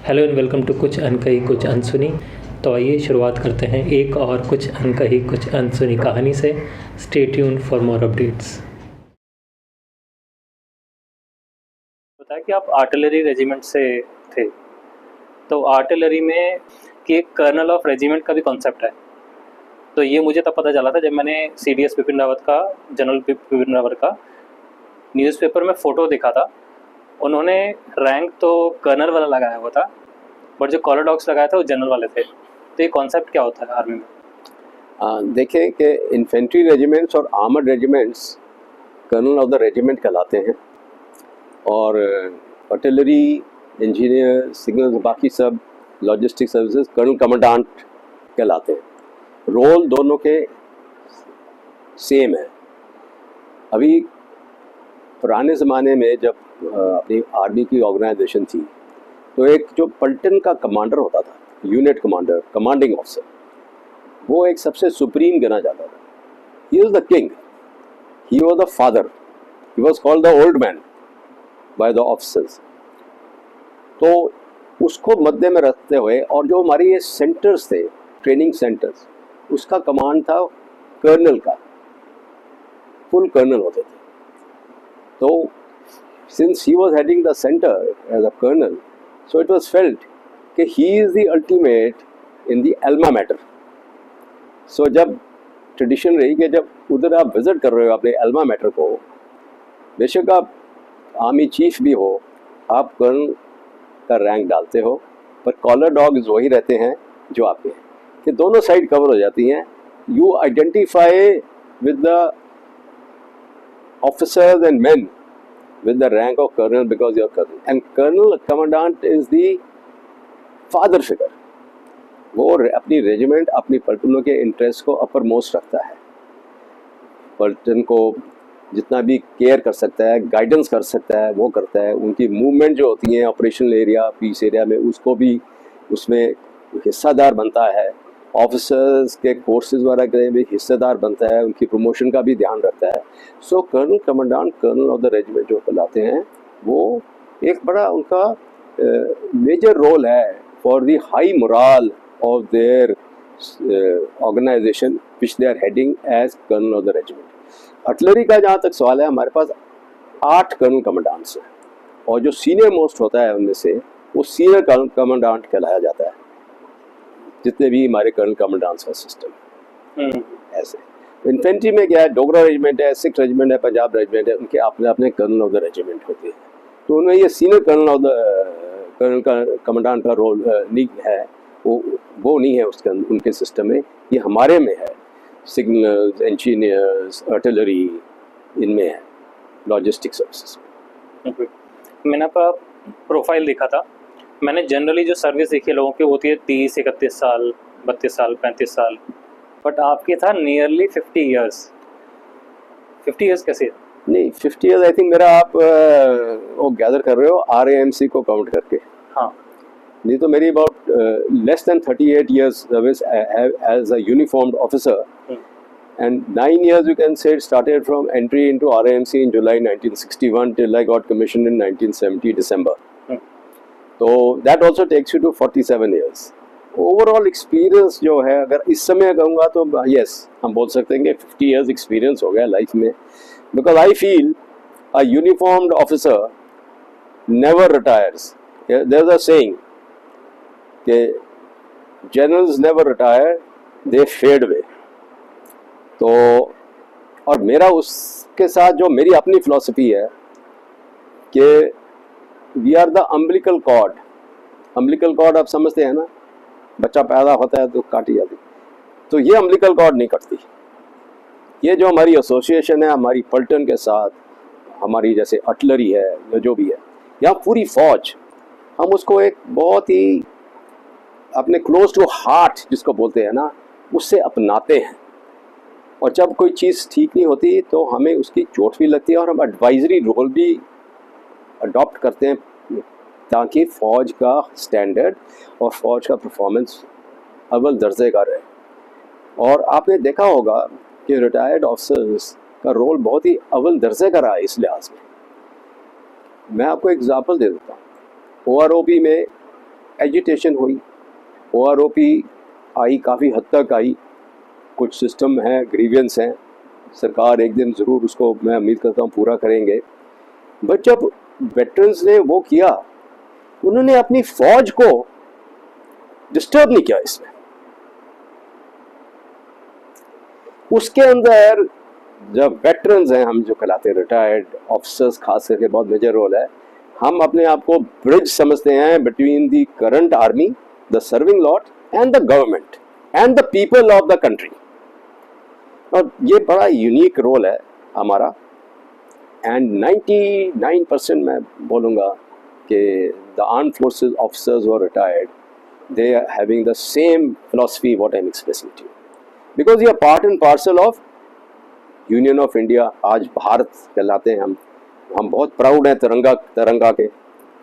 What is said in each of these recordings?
Hello and welcome to कुछ अनकही कुछ अनसुनी। तो आइए शुरुआत करते हैं एक और कुछ अनकही कुछ अनसुनी कहानी से। Stay tuned for more updates. बताया कि आप आर्टिलरी रेजिमेंट से थे, तो आर्टिलरी में कि एक कर्नल ऑफ रेजिमेंट का भी कॉन्सेप्ट है। तो ये मुझे तब पता चला था जब मैंने CDS बिपिन रावत का, जनरल बिपिन रावत का न्यूज़पेपर में फ़ोटो देखा था। उन्होंने रैंक तो कर्नल वाला लगाया हुआ था, बट जो कॉलर डॉग्स लगाया था वो जनरल वाले थे। तो ये कॉन्सेप्ट क्या होता है आर्मी में? देखें कि इन्फेंट्री रेजिमेंट्स और armoured regiments colonel of the regiment कहलाते हैं, और आर्टिलरी, इंजीनियर, सिग्नल, बाकी सब लॉजिस्टिक सर्विसेज कर्नल कमांडेंट कहलाते हैं। रोल दोनों के सेम है। अभी पुराने ज़माने में जब अपनी आर्मी की ऑर्गेनाइजेशन थी, तो एक जो पलटन का कमांडर होता था, यूनिट कमांडर, कमांडिंग ऑफिसर, वो एक सबसे सुप्रीम गिना जाता था। He was the king, he was the father, he was called the old man by the officers. तो उसको मद्दे में रखते हुए, और जो हमारे ये सेंटर्स थे, ट्रेनिंग सेंटर्स, उसका कमांड था कर्नल का, फुल कर्नल होते थे। तो since he was heading the centre as a colonel, so it was felt कि he is the ultimate in the alma matter. सो जब ट्रेडिशन रही कि जब उधर आप विज़िट कर रहे हो अपने एल्मा मैटर को, बेशक आप आर्मी चीफ भी हो, आप कर्नल का रैंक डालते हो, पर कॉलर डॉग्स वही रहते हैं जो आपके हैं, कि दोनों साइड कवर हो जाती हैं। You identify with the officers and man with the rank of colonel because you are colonel, and colonel commandant is the father figure. वो अपनी रेजिमेंट, अपनी पलटनों के इंटरेस्ट को अपर मोस्ट रखता है। पलटन को जितना भी केयर कर सकता है, गाइडेंस कर सकता है, वो करता है। उनकी मूवमेंट जो होती है ऑपरेशनल एरिया, पीस एरिया में, उसको भी उसमें हिस्सादार बनता है। ऑफिसर्स के कोर्सेज वगैरह के भी हिस्सेदार बनता है, उनकी प्रमोशन का भी ध्यान रखता है। So colonel commandant, colonel of the regiment जो कहलाते हैं, वो एक बड़ा उनका मेजर रोल है for the high morale of their organisation which they are heading as colonel of the regiment. Artillery का जहाँ तक सवाल है, हमारे पास 8 कर्नल कमांडेंट्स हैं, और जो सीनियर मोस्ट होता है उनमें से, वो सीनियर कर्नल कमांडेंट कहलाया जाता है। जितने भी हमारे कर्नल कमांडेंट्स का सिस्टम ऐसे। इन्फेंट्री में क्या है, डोगरा रेजिमेंट है, सिख रेजिमेंट है, पंजाब रेजिमेंट है, उनके अपने अपने कर्नल ऑफ द रेजिमेंट होते हैं। तो उनमें ये senior colonel of the colonel का कमांडेंट का रोल नहीं है, वो नहीं है उसके उनके सिस्टम में। ये हमारे में है, सिग्नल्स, इंजीनियर्स, आर्टिलरी, इनमें है, लॉजिस्टिक सर्विसेज। मैंने आपका प्रोफाइल देखा था। मैंने जनरली जो सर्विस देखी है लोगों की होती है 30-31 साल, 32 साल, 35 साल, बट आपके था नियरली 50 ईयर्स। 50 ईयर्स कैसे? नहीं, 50 ईयर्स आई थिंक मेरा आप वो गैदर कर रहे हो RAMC को काउंट करके। हाँ, नहीं तो मेरी about less than 38 years service as a uniformed officer, and 9 years you can say it started from entry into RAMC in July 1961 till I got commissioned in 1970 December. तो that also takes you to 47 years. Overall experience जो है, अगर इस समय कहूँगा तो yes, हम बोल सकते हैं कि 50 years एक्सपीरियंस हो गया लाइफ में, because I feel a uniformed officer never retires. There is a saying कि generals never retire, they fade away. तो और मेरा उसके साथ जो मेरी अपनी फिलॉसफी है कि we are the umbilical cord. Umbilical cord आप समझते हैं ना, बच्चा पैदा होता है तो काटी जाती, तो ये अम्बिलिकल कॉर्ड नहीं कटती। ये जो हमारी एसोसिएशन है हमारी पलटन के साथ, हमारी जैसे आर्टिलरी है या जो भी है, या पूरी फौज, हम उसको एक बहुत ही अपने क्लोज टू हार्ट जिसको बोलते हैं ना, उससे अपनाते हैं। और जब कोई चीज़ ठीक नहीं होती तो हमें उसकी चोट भी लगती है, और हम एडवाइजरी रोल भी अडॉप्ट करते हैं ताकि फ़ौज का स्टैंडर्ड और फ़ौज का परफॉर्मेंस अव्वल दर्जे का रहे। और आपने देखा होगा कि रिटायर्ड ऑफिसर्स का रोल बहुत ही अव्वल दर्जे का रहा है इस लिहाज में। मैं आपको एग्जांपल दे देता हूँ। OROP में एजिटेशन हुई, OROP आई, काफ़ी हद तक आई, कुछ सिस्टम हैं, ग्रीवियंस हैं, सरकार एक दिन ज़रूर उसको मैं उम्मीद करता हूँ पूरा करेंगे। बट जब वेटरन्स ने वो किया, उन्होंने अपनी फौज को डिस्टर्ब नहीं किया इसमें। उसके अंदर जब वेटरन्स हैं, हम जो कहलाते हैं रिटायर्ड ऑफिसर्स, खास करके बहुत मेजर रोल है, हम अपने आप को ब्रिज समझते हैं between the current army, the serving lot and the government and the people of the country. और ये बड़ा यूनिक रोल है हमारा। एंड 99% मैं बोलूँगा कि the armed forces officers were retired, they are having the same philosophy what I am expressing to you, because we are part and parcel of Union of India। आज भारत कहलाते हैं हम बहुत प्राउड हैं तिरंगा के।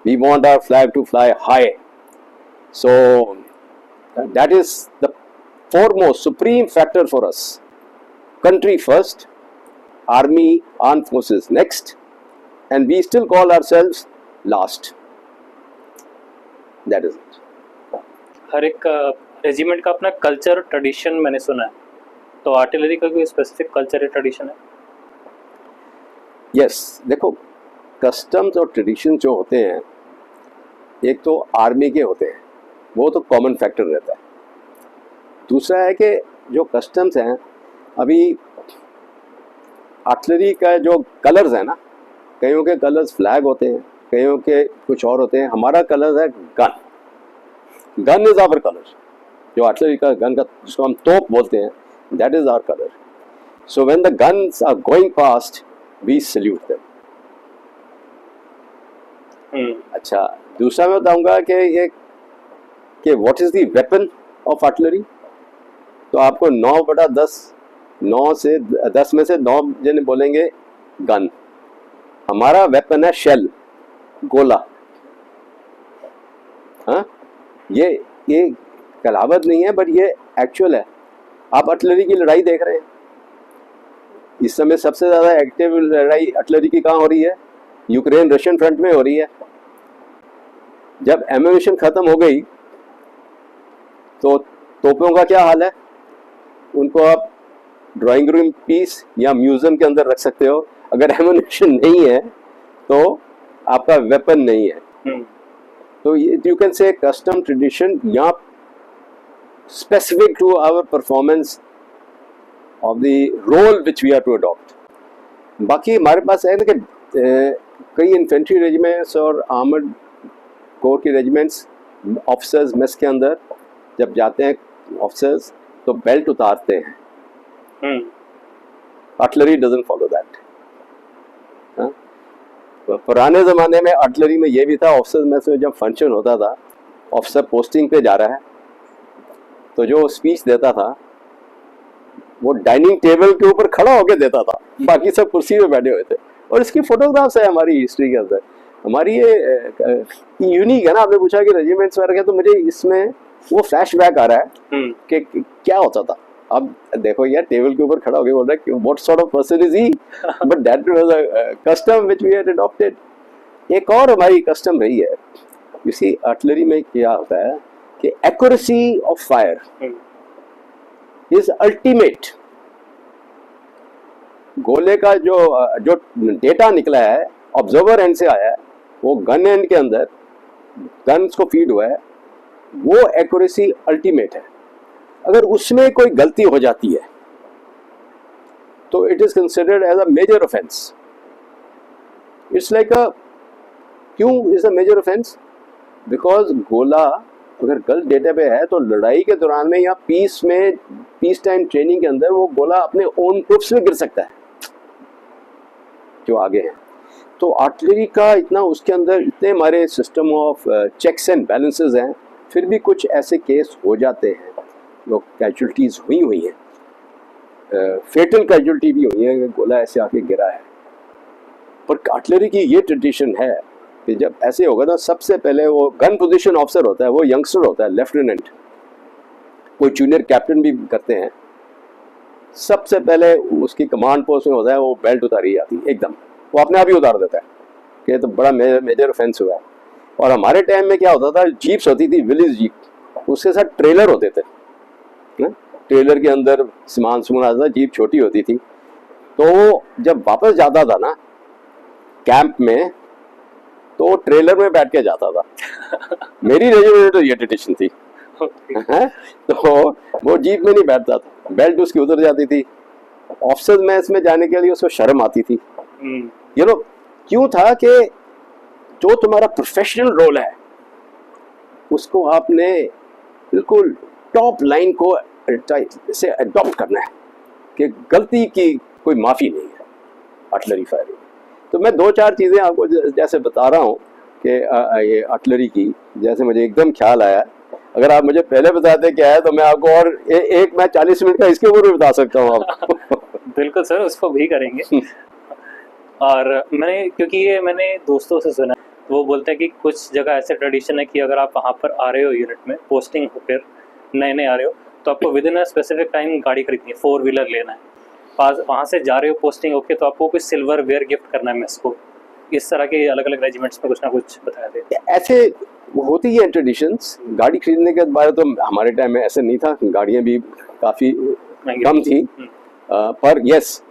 We want our flag to fly high, so that is the foremost supreme factor for us। Country first, army, armed forces next, and we still call ourselves last। That is it। हर एक regiment का अपना culture tradition मैंने सुना है, तो artillery का कोई specific culture या ट्रेडिशन है? यस, देखो कस्टम्स और ट्रेडिशन जो होते हैं, एक तो आर्मी के होते हैं, वो तो कॉमन फैक्टर रहता है। दूसरा है कि जो कस्टम्स हैं, अभी आर्टिलरी का जो कलर्स है ना, कईयों के कलर्स फ्लैग होते हैं, कईयों के कुछ और होते हैं। हमारा कलर है गन इज आवर कलर। जो आर्टिलरी का गन का, जिसको हम तोप बोलते हैं, that is our colour. So when the guns are going past, we salute them. अच्छा, दूसरा मैं बताऊंगा कि what is the weapon of artillery. तो आपको 9/10, 9 से 10 में से 9 जने बोलेंगे गन। हमारा वेपन है शेल, गोला। हाँ, ये कलावत नहीं है, बट ये एक्चुअल है। आप आर्टिलरी की लड़ाई देख रहे हैं, इस समय सबसे ज्यादा एक्टिव लड़ाई आर्टिलरी की कहाँ हो रही है? यूक्रेन रशियन फ्रंट में हो रही है। जब एम्यूनिशन खत्म हो गई तो तोपों का क्या हाल है? उनको आप ड्राइंग रूम पीस या म्यूजियम के अंदर रख सकते हो। अगर एम्यूनिशन नहीं है तो आपका वेपन नहीं है। तो you can say custom tradition या specific to our performance of the role which we are to adopt. बाकी हमारे पास है ना कि कई इन्फेंट्री रेजिमेंट्स और आर्मर्ड कोर के रेजिमेंट्स, ऑफिसर्स मेस के अंदर जब जाते हैं ऑफिसर्स तो बेल्ट उतारते हैं। Artillery doesn't follow that. पुराने ज़माने में आर्टिलरी में ये भी था, ऑफिसर्स में से जब फंक्शन होता था, ऑफिसर पोस्टिंग पे जा रहा है तो जो स्पीच देता था वो डाइनिंग टेबल के ऊपर खड़ा होकर देता था, बाकी सब कुर्सी पे बैठे हुए थे। और इसकी फोटोग्राफ्स है हमारी हिस्ट्री के अंदर। हमारी ये यूनिक है ना। आपने पूछा कि रेजिमेंट्स वगैरह, तो मुझे इसमें वो फ्लैशबैक आ रहा है कि क्या होता था। अब देखो यार, टेबल के ऊपर खड़ा होकर बोल रहा है what sort of person is he, but that was a custom which we had adopted. एक और हमारी कस्टम रही है, इसी आर्टिलरी में क्या होता है कि accuracy of fire is ultimate. गोले का जो डेटा निकला है, ऑब्जर्वर एंड से आया है, वो गन एंड के अंदर गन्स को फीड हुआ है, वो एक्यूरेसी अल्टीमेट है। अगर उसमें कोई गलती हो जाती है तो it is considered as a major offence. It's like क्यों is a major offence? Because गोला अगर गलत डेटा पे है तो लड़ाई के दौरान में या पीस टाइम ट्रेनिंग के अंदर वो गोला अपने ओन ट्रूप्स में गिर सकता है जो आगे है। तो आर्टिलरी का इतना, उसके अंदर इतने हमारे system of checks and balances हैं, फिर भी कुछ ऐसे केस हो जाते हैं जो कैजुअल्टीज हुई हैं, फेटल कैजुअल्टी भी हुई है, गोला ऐसे आके गिरा है। पर आर्टिलरी की ये ट्रेडिशन है कि जब ऐसे होगा ना, सबसे पहले वो गन पोजीशन ऑफिसर होता है, वो यंगस्टर होता है, लेफ्टिनेंट, कोई जूनियर कैप्टन भी करते हैं, सबसे पहले उसकी कमांड पोस्ट में होता है, वो बेल्ट उतारी जाती है एकदम, वो अपने आप ही उतार देता है कि तो बड़ा मेजर ऑफेंस हुआ है। और हमारे टाइम में क्या होता था, जीप्स होती थी, विलेज जीप, उसके साथ ट्रेलर होते थे ना? ट्रेलर के अंदर सामान आता था, जीप छोटी होती थी। तो जब वापस जाता था ना कैंप में, तो ट्रेलर में बैठ के जाता था। मेरी रेजिमेंट तो ये ट्रेडिशन थी। तो वो जीप में नहीं बैठता था, बेल्ट उसकी उतर जाती थी। ऑफिसर्स मैच में जाने के लिए उसको शर्म आती थी। यू नो क्यों था कि जो तुम्हारा प्रोफेशनल रोल है उसको आपने बिल्कुल टॉप लाइन को से अडॉप्ट करना है कि गलती की कोई माफ़ी नहीं है आर्टिलरी फायरिंग। तो मैं 2-4 चीज़ें आपको जैसे बता रहा हूँ कि ये आर्टिलरी की, जैसे मुझे एकदम ख्याल आया। अगर आप मुझे पहले बताते क्या है तो मैं आपको और एक मैं 40 मिनट का इसके ऊपर भी बता सकता हूँ आपको। बिल्कुल सर, उसको भी करेंगे। और मैंने दोस्तों से सुना, वो बोलते हैं कि कुछ जगह ऐसे ट्रेडिशन है कि अगर आप वहाँ पर आ रहे हो यूनिट में पोस्टिंग होकर नए आ रहे हो, तो आपको with in a specific time गाड़ी खरीदनी है, 4 व्हीलर लेना है। पास वहाँ से जा रहे हो पोस्टिंग होके, तो आपको कुछ सिल्वर वेयर गिफ्ट करना है मेस को। इस तरह के अलग अलग रेजिमेंट्स में कुछ ना कुछ बताया थे। ऐसे होती है ट्रेडिशंस। गाड़ी खरीदने के बारे तो हमारे टाइम में ऐसे नहीं था, गाड़ियाँ भी काफ़ी कम थी। पर यस,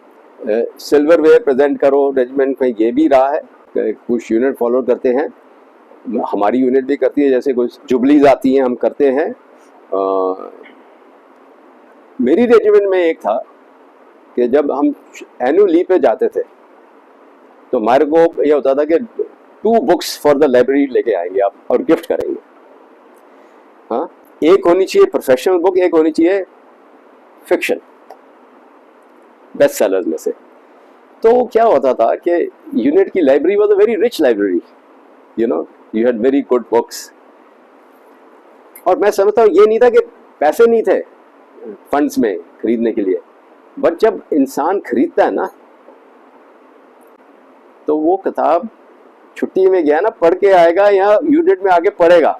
सिल्वर वेयर प्रेजेंट करो रेजिमेंट में, ये भी रहा है। कुछ यूनिट फॉलो करते हैं, हमारी यूनिट भी करती है, जैसे कुछ जुबलीज आती हैं हम करते हैं। मेरी रेजिमेंट में एक था कि जब हम एनुअल लीव पे जाते थे तो हमारे को ये होता था कि 2 बुक्स फॉर द लाइब्रेरी लेके आएंगे आप और गिफ्ट करेंगे। हाँ, एक होनी चाहिए प्रोफेशनल बुक, एक होनी चाहिए फिक्शन, बेस्ट सेलर्स में से। तो क्या होता था कि यूनिट की library was a very rich library, you know, you had very good books. और मैं समझता हूँ ये नहीं था कि पैसे नहीं थे फंड्स में खरीदने के लिए, बट जब इंसान खरीदता है ना तो वो किताब छुट्टी में गया ना पढ़ के आएगा या यूनिट में आगे पढ़ेगा।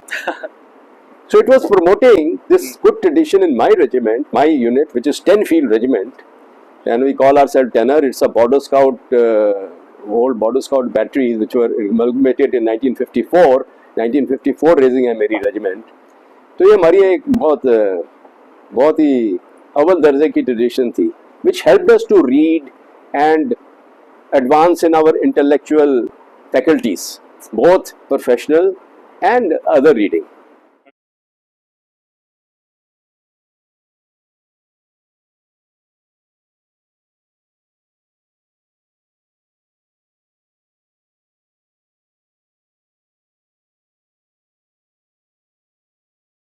So it was promoting this good tradition in my regiment, my unit, which is 10 field regiment, and we call ourselves Tenor. It's a border scout, old border scout batteries which were amalgamated in 1954. 1954 raising है मेरी regiment. तो ये हमारी एक बहुत ही अव्वल दर्जे की ट्रेडिशन थी, which helped us to read and advance in our intellectual faculties, both professional and other reading.